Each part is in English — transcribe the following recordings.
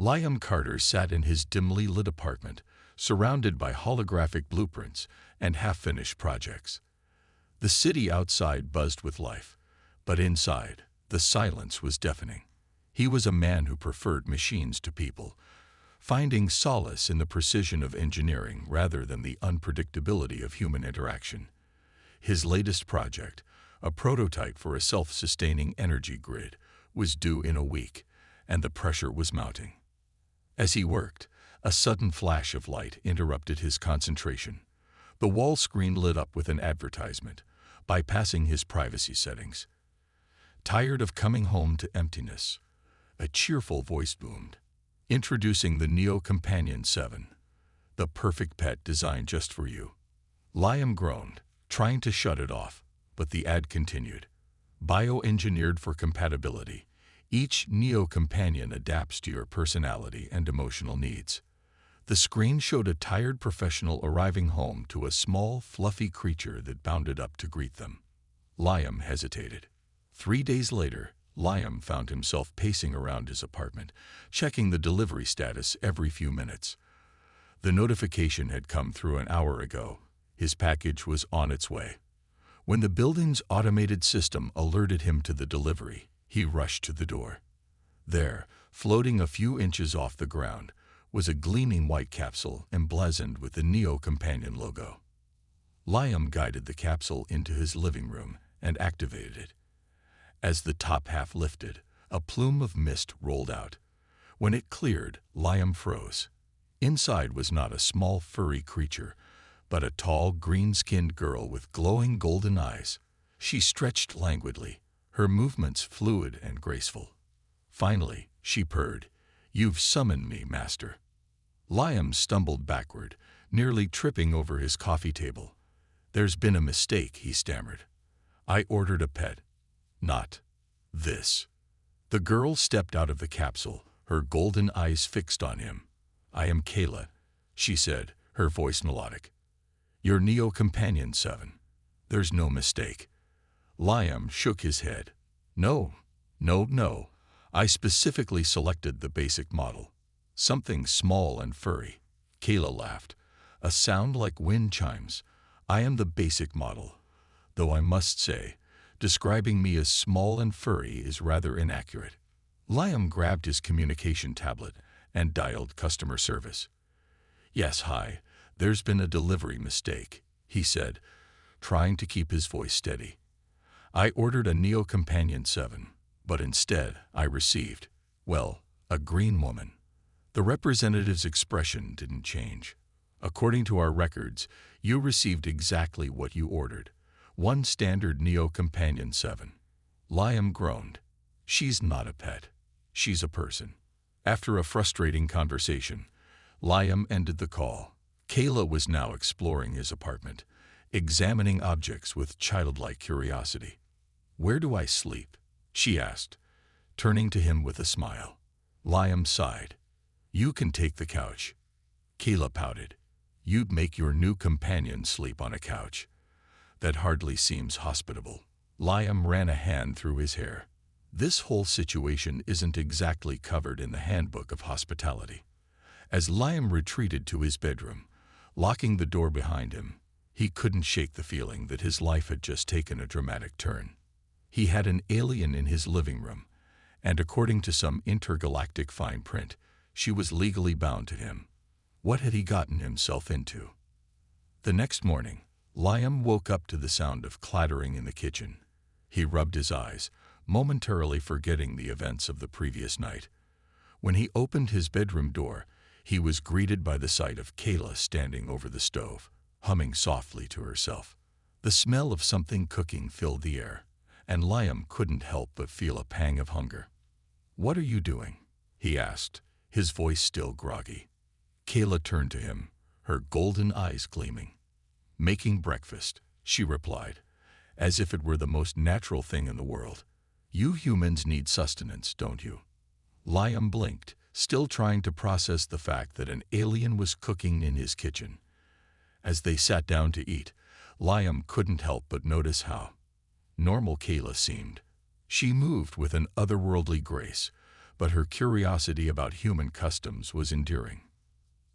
Liam Carter sat in his dimly lit apartment, surrounded by holographic blueprints and half-finished projects. The city outside buzzed with life, but inside, the silence was deafening. He was a man who preferred machines to people, finding solace in the precision of engineering rather than the unpredictability of human interaction. His latest project, a prototype for a self-sustaining energy grid, was due in a week, and the pressure was mounting. As he worked, a sudden flash of light interrupted his concentration. The wall screen lit up with an advertisement, bypassing his privacy settings. Tired of coming home to emptiness? A cheerful voice boomed. Introducing the Neo Companion 7, the perfect pet designed just for you. Liam groaned, trying to shut it off, but the ad continued. Bioengineered for compatibility, each Neo Companion adapts to your personality and emotional needs. The screen showed a tired professional arriving home to a small, fluffy creature that bounded up to greet them. Liam hesitated. 3 days later, Liam found himself pacing around his apartment, checking the delivery status every few minutes. The notification had come through an hour ago. His package was on its way. When the building's automated system alerted him to the delivery, he rushed to the door. There, floating a few inches off the ground, was a gleaming white capsule emblazoned with the Neo Companion logo. Liam guided the capsule into his living room and activated it. As the top half lifted, a plume of mist rolled out. When it cleared, Liam froze. Inside was not a small furry creature, but a tall, green-skinned girl with glowing golden eyes. She stretched languidly, her movements fluid and graceful. Finally, she purred, "You've summoned me, master." Liam stumbled backward, nearly tripping over his coffee table. "There's been a mistake," he stammered. "I ordered a pet. Not this." The girl stepped out of the capsule, her golden eyes fixed on him. "I am Kayla," she said, her voice melodic. "Your Neo Companion 7. There's no mistake." Liam shook his head. No. I specifically selected the basic model. Something small and furry." Kayla laughed. "A sound like wind chimes. I am the basic model. Though I must say, describing me as small and furry is rather inaccurate." Liam grabbed his communication tablet and dialed customer service. "Yes, hi. There's been a delivery mistake," he said, trying to keep his voice steady. "I ordered a Neo Companion 7, but instead I received, well, a green woman." The representative's expression didn't change. "According to our records, you received exactly what you ordered. One standard Neo Companion 7. Liam groaned. "She's not a pet. She's a person." After a frustrating conversation, Liam ended the call. Kayla was now exploring his apartment, examining objects with childlike curiosity. "Where do I sleep?" she asked, turning to him with a smile. Liam sighed. "You can take the couch." Kayla pouted. "You'd make your new companion sleep on a couch. That hardly seems hospitable." Liam ran a hand through his hair. "This whole situation isn't exactly covered in the Handbook of Hospitality." As Liam retreated to his bedroom, locking the door behind him, he couldn't shake the feeling that his life had just taken a dramatic turn. He had an alien in his living room, and according to some intergalactic fine print, she was legally bound to him. What had he gotten himself into? The next morning, Liam woke up to the sound of clattering in the kitchen. He rubbed his eyes, momentarily forgetting the events of the previous night. When he opened his bedroom door, he was greeted by the sight of Kayla standing over the stove, humming softly to herself. The smell of something cooking filled the air, and Liam couldn't help but feel a pang of hunger. "What are you doing?" he asked, his voice still groggy. Kayla turned to him, her golden eyes gleaming. "Making breakfast," she replied, as if it were the most natural thing in the world. "You humans need sustenance, don't you?" Liam blinked, still trying to process the fact that an alien was cooking in his kitchen. As they sat down to eat, Liam couldn't help but notice how normal Kayla seemed. She moved with an otherworldly grace, but her curiosity about human customs was enduring.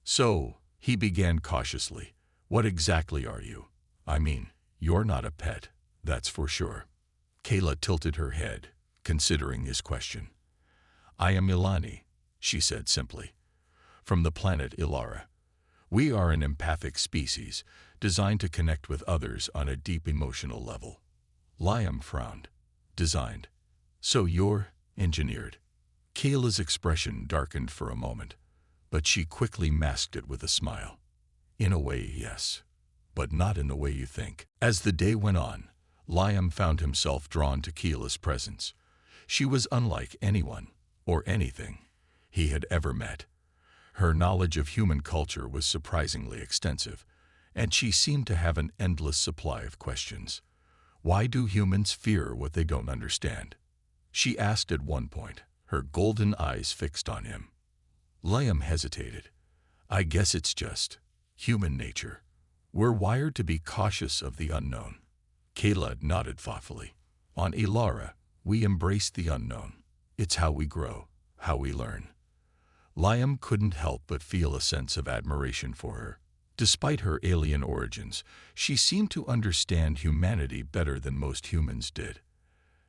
"So," he began cautiously, "what exactly are you? I mean, you're not a pet, that's for sure." Kayla tilted her head, considering his question. "I am Ilani," she said simply, "from the planet Ilara. We are an empathic species, designed to connect with others on a deep emotional level." Liam frowned. "Designed? So you're engineered?" Kayla's expression darkened for a moment, but she quickly masked it with a smile. "In a way, yes, but not in the way you think." As the day went on, Liam found himself drawn to Kayla's presence. She was unlike anyone, or anything, he had ever met. Her knowledge of human culture was surprisingly extensive, and she seemed to have an endless supply of questions. "Why do humans fear what they don't understand?" she asked at one point, her golden eyes fixed on him. Liam hesitated. "I guess it's just human nature. We're wired to be cautious of the unknown." Kayla nodded thoughtfully. "On Ilara, we embrace the unknown. It's how we grow, how we learn." Liam couldn't help but feel a sense of admiration for her. Despite her alien origins, she seemed to understand humanity better than most humans did.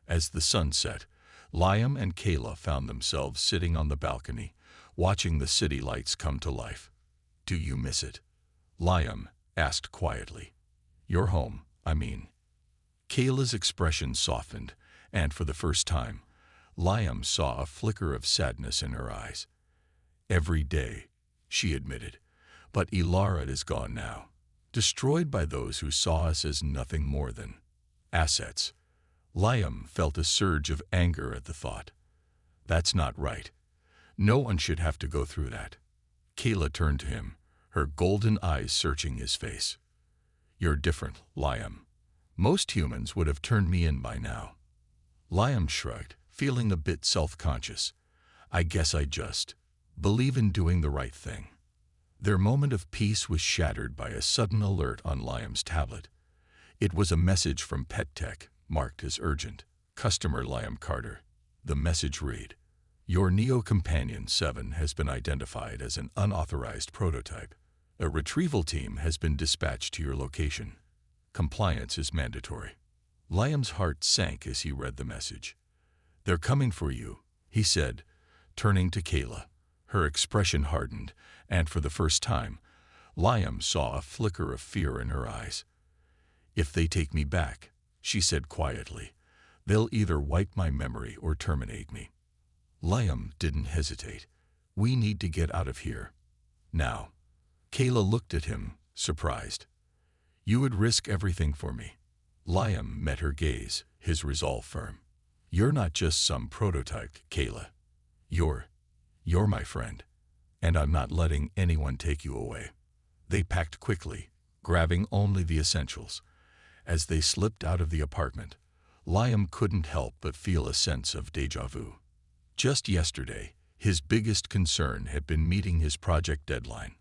As the sun set, Liam and Kayla found themselves sitting on the balcony, watching the city lights come to life. "Do you miss it?" Liam asked quietly. "Your home, I mean." Kayla's expression softened, and for the first time, Liam saw a flicker of sadness in her eyes. "Every day," she admitted, "but Ilara is gone now, destroyed by those who saw us as nothing more than assets." Liam felt a surge of anger at the thought. "That's not right. No one should have to go through that." Kayla turned to him, her golden eyes searching his face. "You're different, Liam. Most humans would have turned me in by now." Liam shrugged, feeling a bit self-conscious. "I guess I just believe in doing the right thing." Their moment of peace was shattered by a sudden alert on Liam's tablet. It was a message from Pet Tech, marked as urgent. "Customer Liam Carter." The message read, "Your Neo Companion 7 has been identified as an unauthorized prototype. A retrieval team has been dispatched to your location. Compliance is mandatory." Liam's heart sank as he read the message. "They're coming for you," he said, turning to Kayla. Her expression hardened, and for the first time, Liam saw a flicker of fear in her eyes. "If they take me back," she said quietly, "they'll either wipe my memory or terminate me." Liam didn't hesitate. "We need to get out of here. Now." Kayla looked at him, surprised. "You would risk everything for me." Liam met her gaze, his resolve firm. "You're not just some prototype, Kayla. You're my friend, and I'm not letting anyone take you away." They packed quickly, grabbing only the essentials. As they slipped out of the apartment, Liam couldn't help but feel a sense of déjà vu. Just yesterday, his biggest concern had been meeting his project deadline.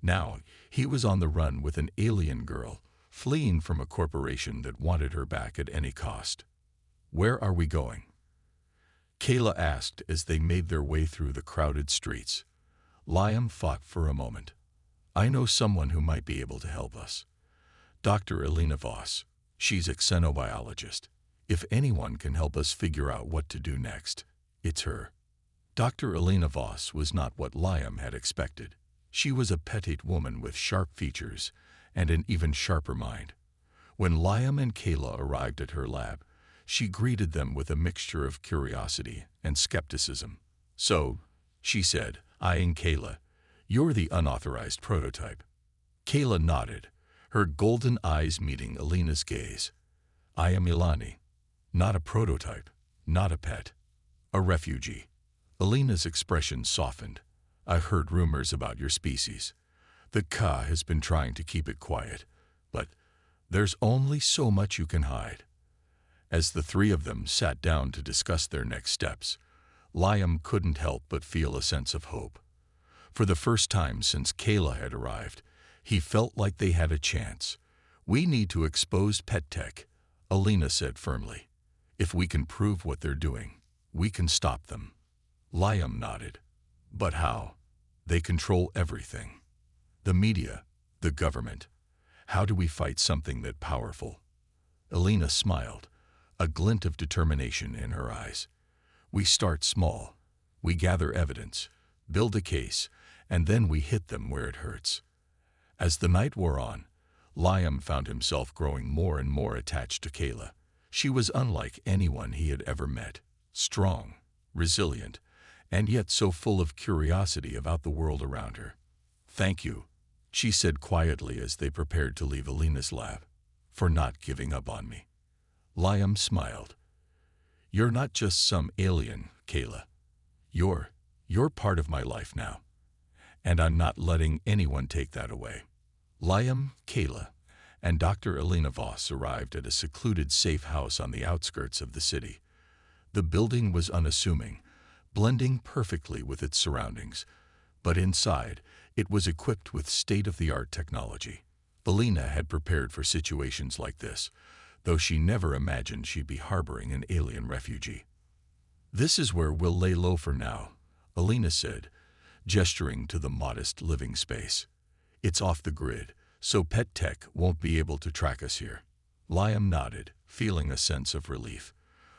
Now, he was on the run with an alien girl, fleeing from a corporation that wanted her back at any cost. "Where are we going?" Kayla asked as they made their way through the crowded streets. Liam thought for a moment. "I know someone who might be able to help us. Dr. Elena Voss. She's a xenobiologist. If anyone can help us figure out what to do next, it's her." Dr. Elena Voss was not what Liam had expected. She was a petite woman with sharp features and an even sharper mind. When Liam and Kayla arrived at her lab, she greeted them with a mixture of curiosity and skepticism. "So," she said, eyeing Kayla, "you're the unauthorized prototype." Kayla nodded, her golden eyes meeting Elena's gaze. "I am Ilani. Not a prototype, not a pet. A refugee." Elena's expression softened. "I've heard rumors about your species. The Ka has been trying to keep it quiet, but there's only so much you can hide." As the three of them sat down to discuss their next steps, Liam couldn't help but feel a sense of hope. For the first time since Kayla had arrived, he felt like they had a chance. "We need to expose Pet Tech," Elena said firmly. "If we can prove what they're doing, we can stop them." Liam nodded. But how? They control everything. The media, the government. How do we fight something that powerful? Elena smiled, a glint of determination in her eyes. We start small. We gather evidence, build a case, and then we hit them where it hurts. As the night wore on, Liam found himself growing more and more attached to Kayla. She was unlike anyone he had ever met, strong, resilient, and yet so full of curiosity about the world around her. "Thank you," she said quietly as they prepared to leave Elena's lab, "for not giving up on me." Liam smiled. "You're not just some alien, Kayla. You're part of my life now, and I'm not letting anyone take that away." Liam, Kayla, and Dr. Elena Voss arrived at a secluded safe house on the outskirts of the city. The building was unassuming, blending perfectly with its surroundings, but inside, it was equipped with state-of-the-art technology. Elena had prepared for situations like this, though she never imagined she'd be harboring an alien refugee. "This is where we'll lay low for now," Elena said, gesturing to the modest living space. "It's off the grid, so pet tech won't be able to track us here." Liam nodded, feeling a sense of relief.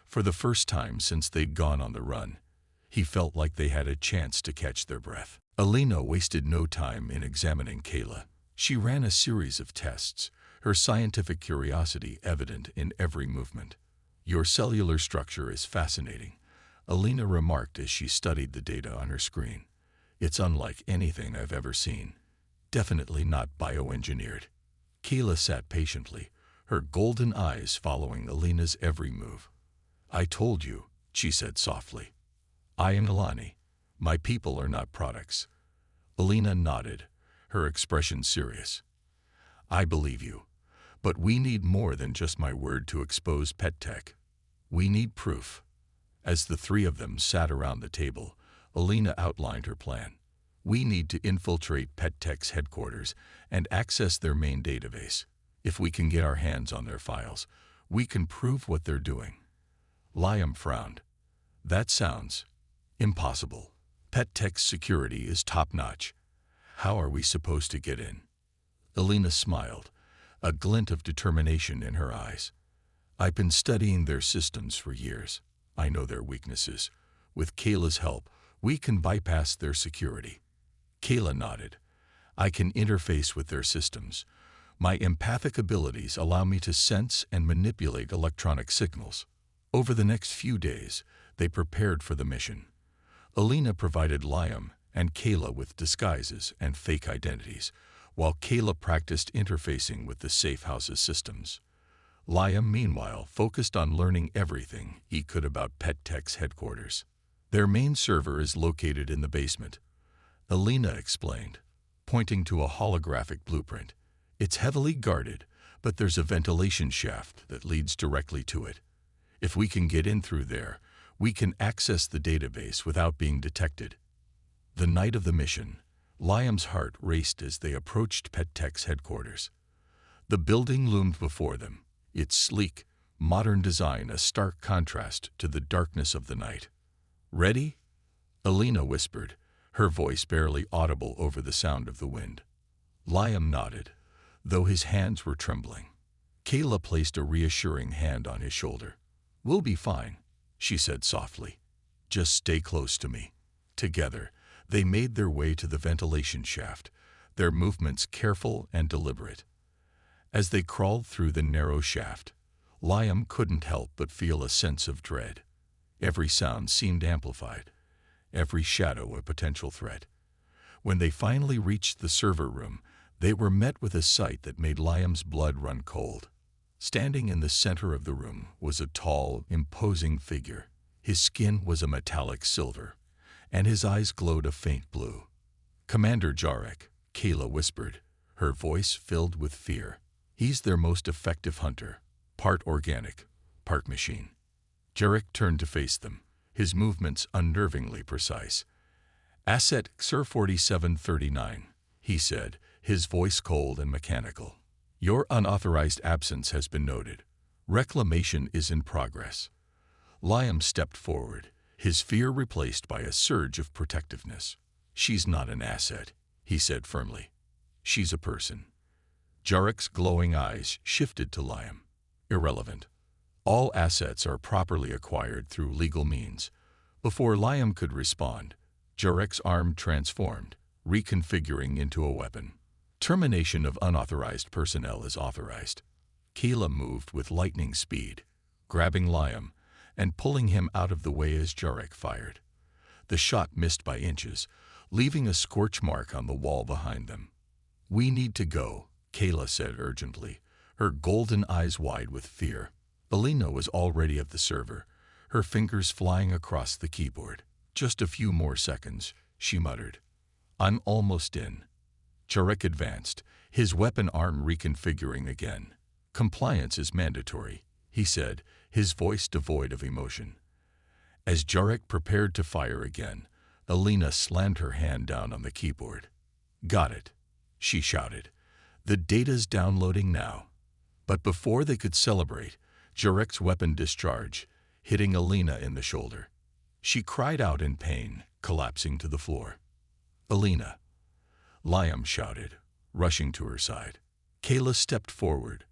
For the first time since they'd gone on the run, he felt like they had a chance to catch their breath. Elena wasted no time in examining Kayla. She ran a series of tests, her scientific curiosity evident in every movement. "Your cellular structure is fascinating," Elena remarked as she studied the data on her screen. "It's unlike anything I've ever seen. Definitely not bioengineered." Kayla sat patiently, her golden eyes following Elena's every move. "I told you," she said softly. "I am Ilani. My people are not products." Elena nodded, her expression serious. "I believe you, but we need more than just my word to expose pet tech. We need proof." As the three of them sat around the table, Elena outlined her plan. "We need to infiltrate pet tech's headquarters and access their main database. If we can get our hands on their files, we can prove what they're doing." Liam frowned. "That sounds impossible. Pet tech's security is top-notch. How are we supposed to get in?" Elena smiled, a glint of determination in her eyes. "I've been studying their systems for years. I know their weaknesses. With Kayla's help, we can bypass their security." Kayla nodded. "I can interface with their systems. My empathic abilities allow me to sense and manipulate electronic signals." Over the next few days, they prepared for the mission. Elena provided Liam and Kayla with disguises and fake identities, while Kayla practiced interfacing with the safe house's systems. Liam, meanwhile, focused on learning everything he could about pet tech's headquarters. "Their main server is located in the basement," Elena explained, pointing to a holographic blueprint. "It's heavily guarded, but there's a ventilation shaft that leads directly to it. If we can get in through there, we can access the database without being detected." The night of the mission, Liam's heart raced as they approached pet tech's headquarters. The building loomed before them, its sleek, modern design a stark contrast to the darkness of the night. "Ready?" Elena whispered, her voice barely audible over the sound of the wind. Liam nodded, though his hands were trembling. Kayla placed a reassuring hand on his shoulder. "We'll be fine," she said softly. "Just stay close to me." Together, they made their way to the ventilation shaft, their movements careful and deliberate. As they crawled through the narrow shaft, Liam couldn't help but feel a sense of dread. Every sound seemed amplified, every shadow a potential threat. When they finally reached the server room, they were met with a sight that made Liam's blood run cold. Standing in the center of the room was a tall, imposing figure. His skin was a metallic silver, and his eyes glowed a faint blue. "Commander Jarek," Kayla whispered, her voice filled with fear. "He's their most effective hunter, part organic, part machine." Jarek turned to face them, his movements unnervingly precise. "Asset Xer 4739, he said, his voice cold and mechanical. "Your unauthorized absence has been noted. Reclamation is in progress." Liam stepped forward, his fear replaced by a surge of protectiveness. "She's not an asset," he said firmly. "She's a person." Jarek's glowing eyes shifted to Liam. "Irrelevant. All assets are properly acquired through legal means." Before Liam could respond, Jarek's arm transformed, reconfiguring into a weapon. Termination of unauthorized personnel is authorized. Kayla moved with lightning speed, grabbing Liam and pulling him out of the way as Jarek fired. The shot missed by inches, leaving a scorch mark on the wall behind them. "We need to go," Kayla said urgently, her golden eyes wide with fear. Alina was already at the server, her fingers flying across the keyboard. "Just a few more seconds," she muttered. "I'm almost in." Jarek advanced, his weapon arm reconfiguring again. "Compliance is mandatory," he said, his voice devoid of emotion. As Jarek prepared to fire again, Alina slammed her hand down on the keyboard. "Got it," she shouted. "The data's downloading now." But before they could celebrate, Jarek's weapon discharged, hitting Alina in the shoulder. She cried out in pain, collapsing to the floor. "Alina!" Liam shouted, rushing to her side. Kayla stepped forward,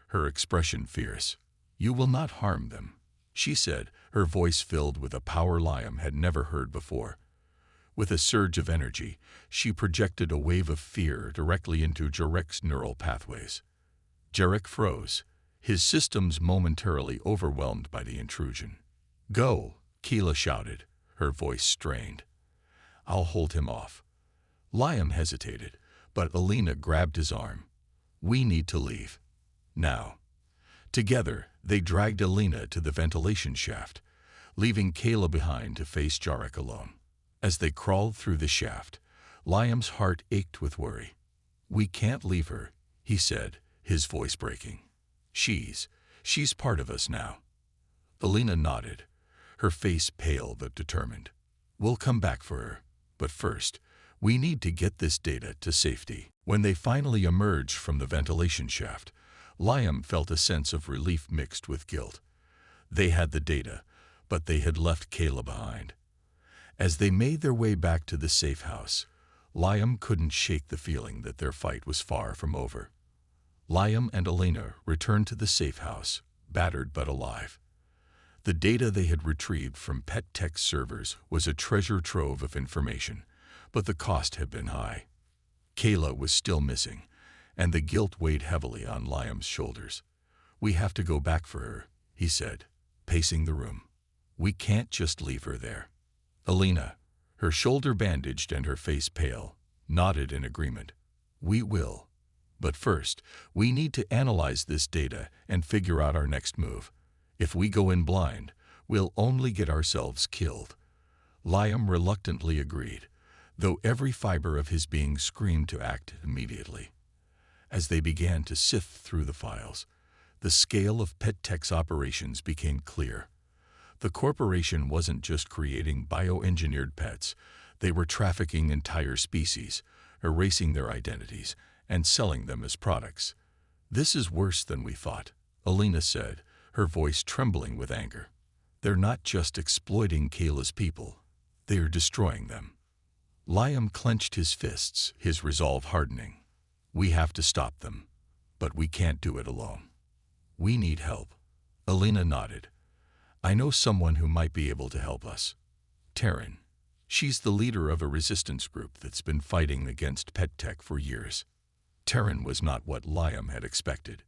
her expression fierce. "You will not harm them," she said, her voice filled with a power Liam had never heard before. With a surge of energy, she projected a wave of fear directly into Jarek's neural pathways. Jarek froze, his systems momentarily overwhelmed by the intrusion. "Go," Kayla shouted, her voice strained. "I'll hold him off." Liam hesitated, but Alina grabbed his arm. "We need to leave. Now." Together, they dragged Alina to the ventilation shaft, leaving Kayla behind to face Jarek alone. As they crawled through the shaft, Liam's heart ached with worry. "We can't leave her," he said, his voice breaking. She's part of us now." Alina nodded, her face pale but determined. "We'll come back for her, but first, we need to get this data to safety." When they finally emerged from the ventilation shaft, Liam felt a sense of relief mixed with guilt. They had the data, but they had left Kayla behind. As they made their way back to the safe house, Liam couldn't shake the feeling that their fight was far from over. Liam and Alina returned to the safe house, battered but alive. The data they had retrieved from Pet Tech's servers was a treasure trove of information, but the cost had been high. Kayla was still missing, and the guilt weighed heavily on Liam's shoulders. "We have to go back for her," he said, pacing the room. "We can't just leave her there." Alina, her shoulder bandaged and her face pale, nodded in agreement. "We will. But first, we need to analyze this data and figure out our next move. If we go in blind, we'll only get ourselves killed." Liam reluctantly agreed, though every fiber of his being screamed to act immediately. As they began to sift through the files, the scale of Pet Tech's operations became clear. The corporation wasn't just creating bioengineered pets, they were trafficking entire species, erasing their identities, and selling them as products. "This is worse than we thought," Alina said, her voice trembling with anger. "They're not just exploiting Kayla's people, they are destroying them." Liam clenched his fists, his resolve hardening. "We have to stop them, but we can't do it alone. We need help." Alina nodded. "I know someone who might be able to help us. Taryn. She's the leader of a resistance group that's been fighting against Pet Tech for years." Taryn was not what Liam had expected.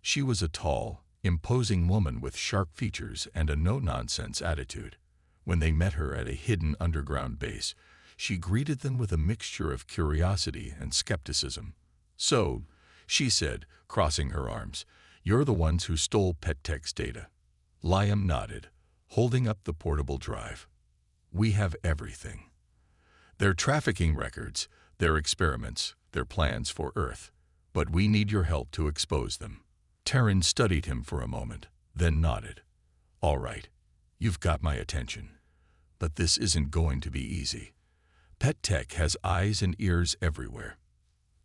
She was a tall, imposing woman with sharp features and a no-nonsense attitude. When they met her at a hidden underground base, she greeted them with a mixture of curiosity and skepticism. "So," she said, crossing her arms, "you're the ones who stole Pet Tech's data." Liam nodded, holding up the portable drive. "We have everything. Their trafficking records, their experiments, their plans for Earth. But we need your help to expose them." Taryn studied him for a moment, then nodded. "All right, you've got my attention. But this isn't going to be easy. Pet Tech has eyes and ears everywhere."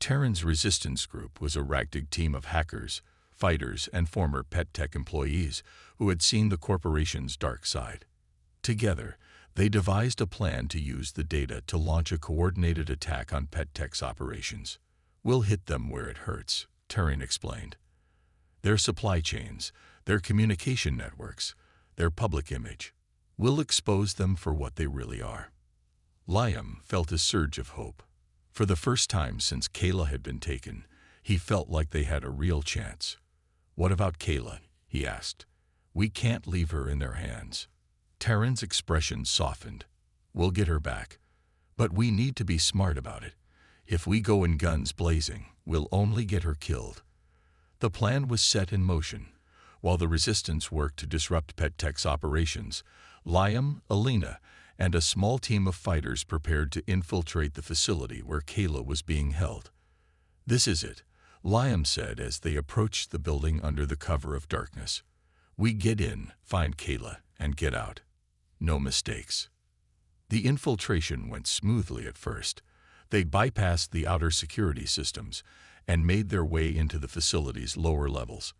Taryn's resistance group was a ragtag team of hackers, fighters, and former Pet Tech employees who had seen the corporation's dark side. Together, They devised a plan to use the data to launch a coordinated attack on PetTech's operations. We'll hit them where it hurts, Turing explained. Their supply chains, their communication networks, their public image. We'll expose them for what they really are. Liam felt a surge of hope. For the first time since Kayla had been taken, he felt like they had a real chance. What about Kayla? He asked. We can't leave her in their hands. Terran's expression softened. We'll get her back. But we need to be smart about it. If we go in guns blazing, we'll only get her killed. The plan was set in motion. While the resistance worked to disrupt PetTech's operations, Liam, Alina, and a small team of fighters prepared to infiltrate the facility where Kayla was being held. This is it, Liam said as they approached the building under the cover of darkness. We get in, find Kayla, and get out. No mistakes. The infiltration went smoothly at first. They bypassed the outer security systems and made their way into the facility's lower levels.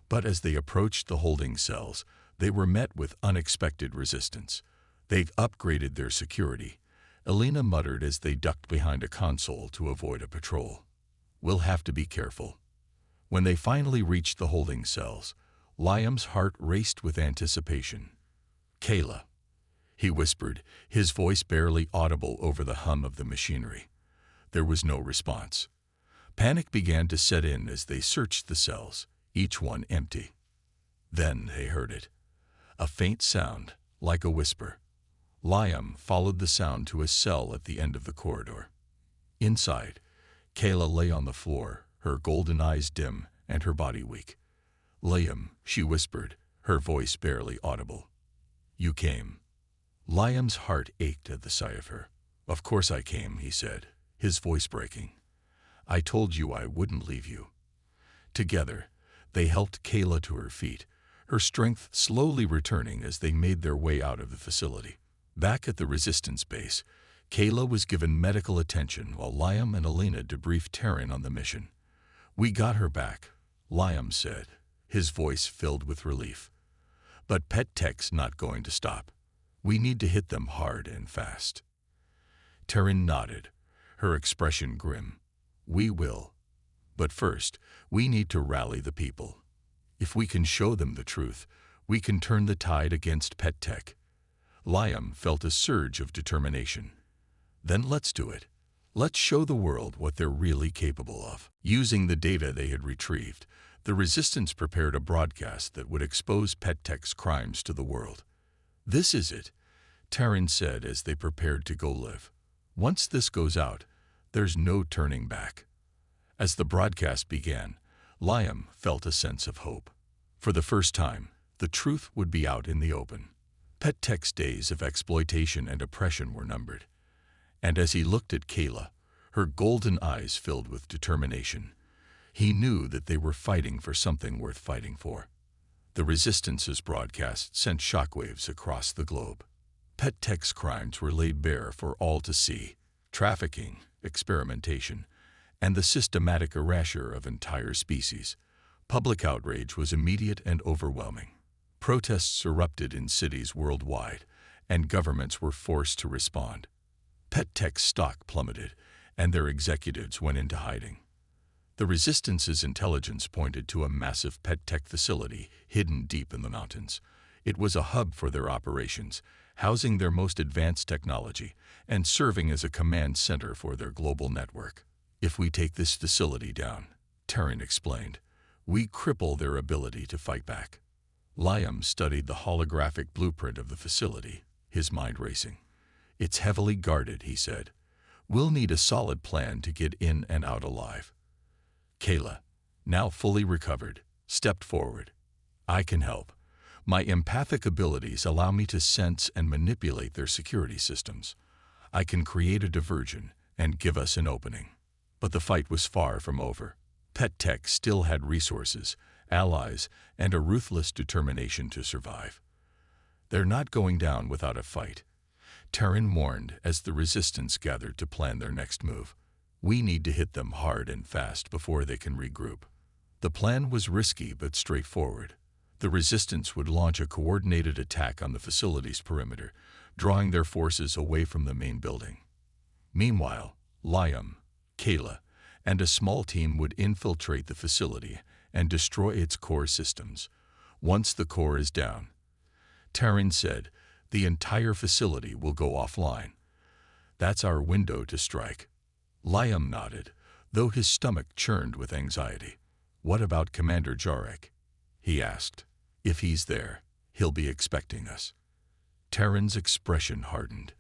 But as they approached the holding cells, they were met with unexpected resistance. They've upgraded their security, Alina muttered as they ducked behind a console to avoid a patrol. We'll have to be careful. When they finally reached the holding cells, Liam's heart raced with anticipation. Kayla, he whispered, his voice barely audible over the hum of the machinery. There was no response. Panic began to set in as they searched the cells, each one empty. Then they heard it. A faint sound, like a whisper. Liam followed the sound to a cell at the end of the corridor. Inside, Kayla lay on the floor, her golden eyes dim and her body weak. Liam, she whispered, her voice barely audible. You came. Liam's heart ached at the sight of her. Of course I came, he said, his voice breaking. I told you I wouldn't leave you. Together, they helped Kayla to her feet, her strength slowly returning as they made their way out of the facility. Back at the resistance base, Kayla was given medical attention while Liam and Alina debriefed Terran on the mission. We got her back, Liam said, his voice filled with relief. But PetTech's not going to stop. We need to hit them hard and fast. Terran nodded, her expression grim. We will. But first, we need to rally the people. If we can show them the truth, we can turn the tide against PetTech. Liam felt a surge of determination. Then let's do it. Let's show the world what they're really capable of. Using the data they had retrieved, the Resistance prepared a broadcast that would expose PetTech's crimes to the world. This is it, Terran said as they prepared to go live. Once this goes out, there's no turning back. As the broadcast began, Liam felt a sense of hope. For the first time, the truth would be out in the open. PetTech's days of exploitation and oppression were numbered. And as he looked at Kayla, her golden eyes filled with determination, he knew that they were fighting for something worth fighting for. The Resistance's broadcast sent shockwaves across the globe. PetTech's crimes were laid bare for all to see: trafficking, experimentation, and the systematic erasure of entire species. Public outrage was immediate and overwhelming. Protests erupted in cities worldwide, and governments were forced to respond. PetTech's stock plummeted, and their executives went into hiding. The Resistance's intelligence pointed to a massive PetTech facility hidden deep in the mountains. It was a hub for their operations, housing their most advanced technology and serving as a command center for their global network. If we take this facility down, Terran explained, we cripple their ability to fight back. Liam studied the holographic blueprint of the facility, his mind racing. It's heavily guarded, he said. We'll need a solid plan to get in and out alive. Kayla, now fully recovered, stepped forward. I can help. My empathic abilities allow me to sense and manipulate their security systems. I can create a diversion and give us an opening. But the fight was far from over. PetTech still had resources, allies, and a ruthless determination to survive. They're not going down without a fight, Terran warned as the Resistance gathered to plan their next move. We need to hit them hard and fast before they can regroup. The plan was risky but straightforward. The Resistance would launch a coordinated attack on the facility's perimeter, drawing their forces away from the main building. Meanwhile, Liam, Kayla, and a small team would infiltrate the facility and destroy its core systems. Once the core is down, Terran said, the entire facility will go offline. That's our window to strike. Liam nodded, though his stomach churned with anxiety. What about Commander Jarek? He asked. If he's there, he'll be expecting us. Terran's expression hardened.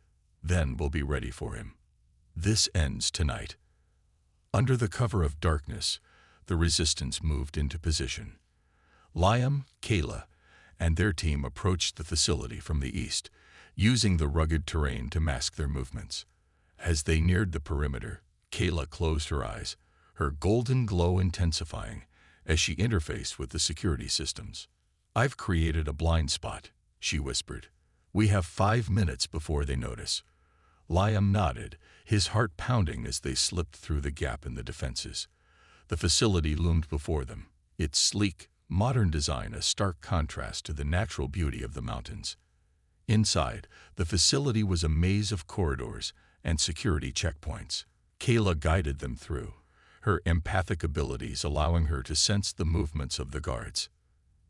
Then we'll be ready for him. This ends tonight. Under the cover of darkness, the resistance moved into position. Liam, Kayla, and their team approached the facility from the east, using the rugged terrain to mask their movements. As they neared the perimeter, Kayla closed her eyes, her golden glow intensifying as she interfaced with the security systems. I've created a blind spot, she whispered. We have 5 minutes before they notice. Liam nodded, his heart pounding as they slipped through the gap in the defenses. The facility loomed before them, its sleek, modern design a stark contrast to the natural beauty of the mountains. Inside, the facility was a maze of corridors and security checkpoints. Kayla guided them through, her empathic abilities allowing her to sense the movements of the guards.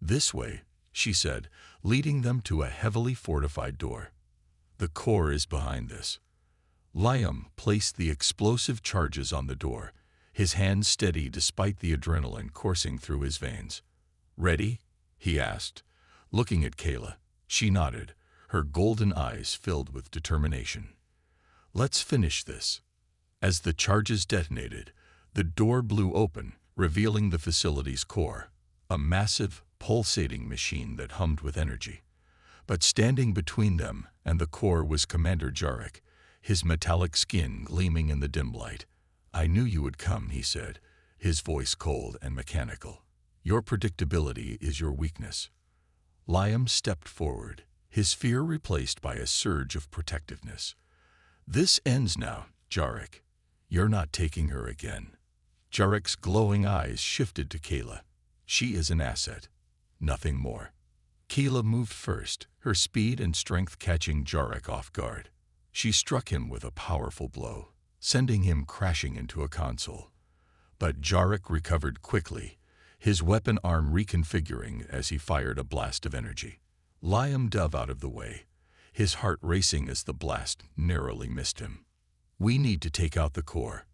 This way, she said, leading them to a heavily fortified door. The core is behind this. Liam placed the explosive charges on the door, his hand steady despite the adrenaline coursing through his veins. Ready? He asked. Looking at Kayla, she nodded, her golden eyes filled with determination. Let's finish this. As the charges detonated, the door blew open, revealing the facility's core, a massive, pulsating machine that hummed with energy. But standing between them and the core was Commander Jarek, his metallic skin gleaming in the dim light. I knew you would come, he said, his voice cold and mechanical. Your predictability is your weakness. Liam stepped forward, his fear replaced by a surge of protectiveness. This ends now, Jarek. You're not taking her again. Jarek's glowing eyes shifted to Kayla. She is an asset, nothing more. Kayla moved first, her speed and strength catching Jarek off guard. She struck him with a powerful blow, sending him crashing into a console. But Jarek recovered quickly, his weapon arm reconfiguring as he fired a blast of energy. Liam dove out of the way, his heart racing as the blast narrowly missed him. We need to take out the core.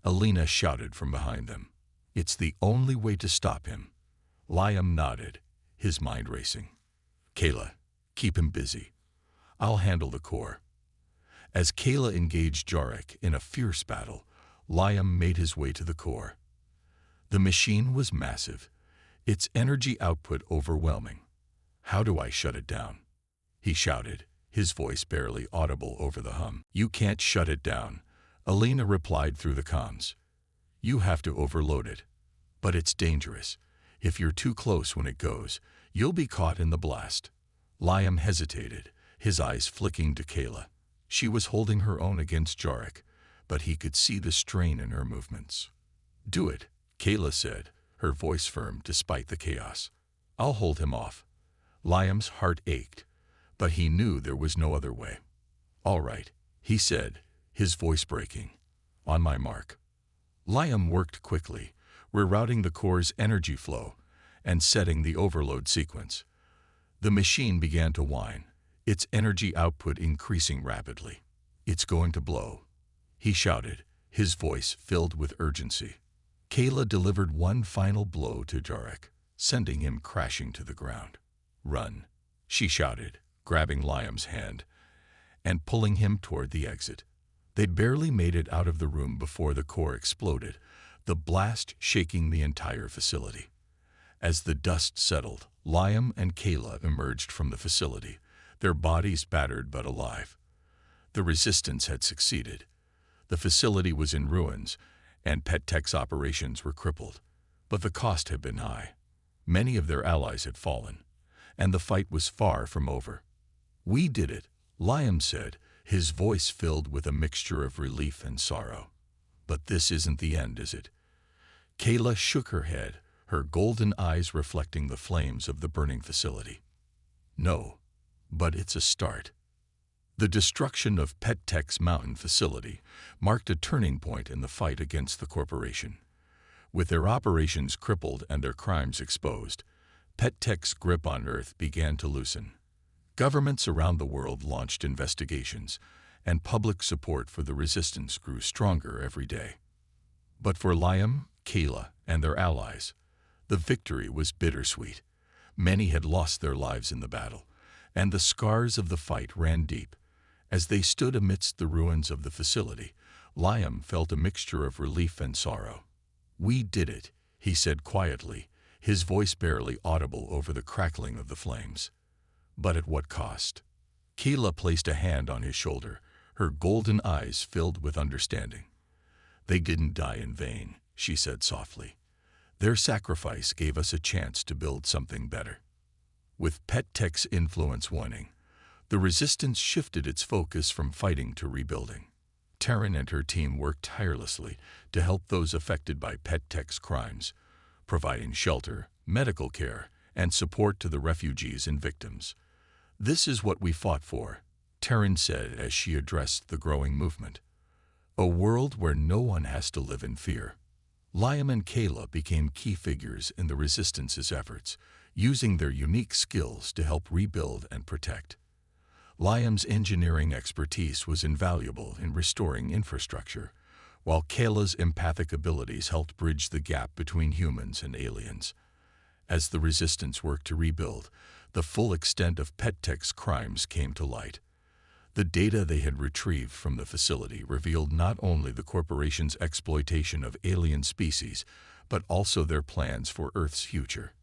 Alina shouted from behind them. It's the only way to stop him. Liam nodded, his mind racing. Kayla, keep him busy. I'll handle the core. As Kayla engaged Jarek in a fierce battle, Liam made his way to the core. The machine was massive, its energy output overwhelming. How do I shut it down? He shouted, his voice barely audible over the hum. You can't shut it down, Alina replied through the comms. You have to overload it. But it's dangerous. If you're too close when it goes, you'll be caught in the blast. Liam hesitated, his eyes flicking to Kayla. She was holding her own against Jarek, but he could see the strain in her movements. Do it, Kayla said, her voice firm despite the chaos. I'll hold him off. Liam's heart ached, but he knew there was no other way. All right, he said, his voice breaking. On my mark. Liam worked quickly, rerouting the core's energy flow and setting the overload sequence. The machine began to whine, its energy output increasing rapidly. It's going to blow, he shouted, his voice filled with urgency. Kayla delivered one final blow to Jarek, sending him crashing to the ground. Run, she shouted, grabbing Liam's hand and pulling him toward the exit. They'd barely made it out of the room before the core exploded, the blast shaking the entire facility. As the dust settled, Liam and Kayla emerged from the facility, their bodies battered but alive. The resistance had succeeded. The facility was in ruins, and Pet Tech's operations were crippled. But the cost had been high. Many of their allies had fallen, and the fight was far from over. We did it, Liam said, his voice filled with a mixture of relief and sorrow. But this isn't the end, is it? Kayla shook her head, her golden eyes reflecting the flames of the burning facility. No, but it's a start. The destruction of PetTech's mountain facility marked a turning point in the fight against the corporation. With their operations crippled and their crimes exposed, PetTech's grip on Earth began to loosen. Governments around the world launched investigations, and public support for the resistance grew stronger every day. But for Liam, Kayla, and their allies, the victory was bittersweet. Many had lost their lives in the battle, and the scars of the fight ran deep. As they stood amidst the ruins of the facility, Liam felt a mixture of relief and sorrow. "We did it," he said quietly, his voice barely audible over the crackling of the flames. "But at what cost?" Kayla placed a hand on his shoulder, her golden eyes filled with understanding. "They didn't die in vain," she said softly. "Their sacrifice gave us a chance to build something better." With PetTech's influence waning, the resistance shifted its focus from fighting to rebuilding. Taryn and her team worked tirelessly to help those affected by PetTech's crimes, providing shelter, medical care, and support to the refugees and victims. "This is what we fought for," Taryn said as she addressed the growing movement. "A world where no one has to live in fear." Liam and Kayla became key figures in the resistance's efforts, using their unique skills to help rebuild and protect. Liam's engineering expertise was invaluable in restoring infrastructure, while Kayla's empathic abilities helped bridge the gap between humans and aliens. As the resistance worked to rebuild, the full extent of PetTech's crimes came to light. The data they had retrieved from the facility revealed not only the corporation's exploitation of alien species, but also their plans for Earth's future.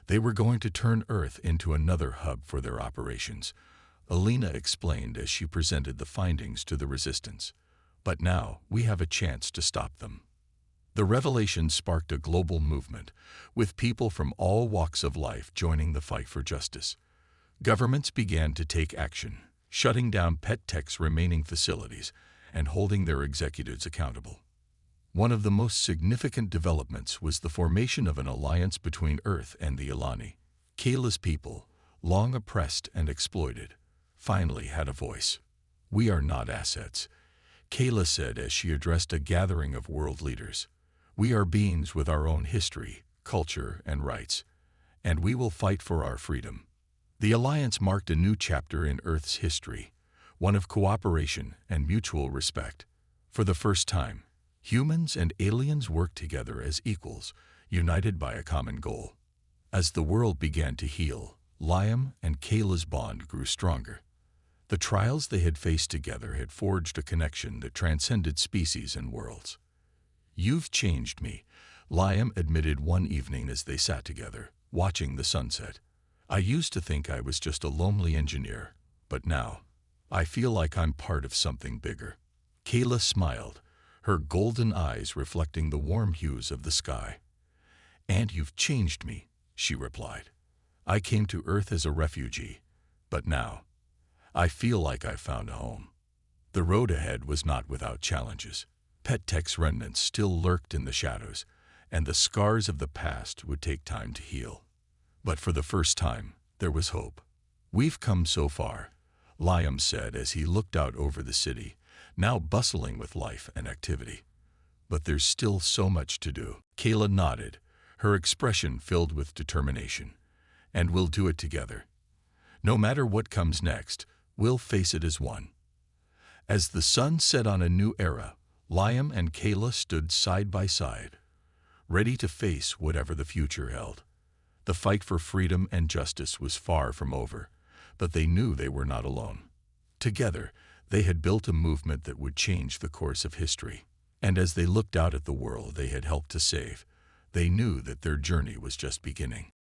They were going to turn Earth into another hub for their operations, Alina explained as she presented the findings to the resistance. "But now we have a chance to stop them." The revelation sparked a global movement, with people from all walks of life joining the fight for justice. Governments began to take action, shutting down PetTech's remaining facilities and holding their executives accountable. One of the most significant developments was the formation of an alliance between Earth and the Alani. Kayla's people, long oppressed and exploited, finally had a voice. "We are not assets," Kayla said as she addressed a gathering of world leaders. "We are beings with our own history, culture, and rights, and we will fight for our freedom." The alliance marked a new chapter in Earth's history, one of cooperation and mutual respect. For the first time, humans and aliens worked together as equals, united by a common goal. As the world began to heal, Liam and Kayla's bond grew stronger. The trials they had faced together had forged a connection that transcended species and worlds. "You've changed me," Liam admitted one evening as they sat together, watching the sunset. "I used to think I was just a lonely engineer, but now I feel like I'm part of something bigger." Kayla smiled, her golden eyes reflecting the warm hues of the sky. "And you've changed me," she replied. "I came to Earth as a refugee, but now I feel like I found a home." The road ahead was not without challenges. PetTech's remnants still lurked in the shadows, and the scars of the past would take time to heal. But for the first time, there was hope. "We've come so far," Liam said as he looked out over the city, now bustling with life and activity. "But there's still so much to do." Kayla nodded, her expression filled with determination. "And we'll do it together. No matter what comes next, we'll face it as one." As the sun set on a new era, Liam and Kayla stood side by side, ready to face whatever the future held. The fight for freedom and justice was far from over, but they knew they were not alone. Together, they had built a movement that would change the course of history. And as they looked out at the world they had helped to save, they knew that their journey was just beginning.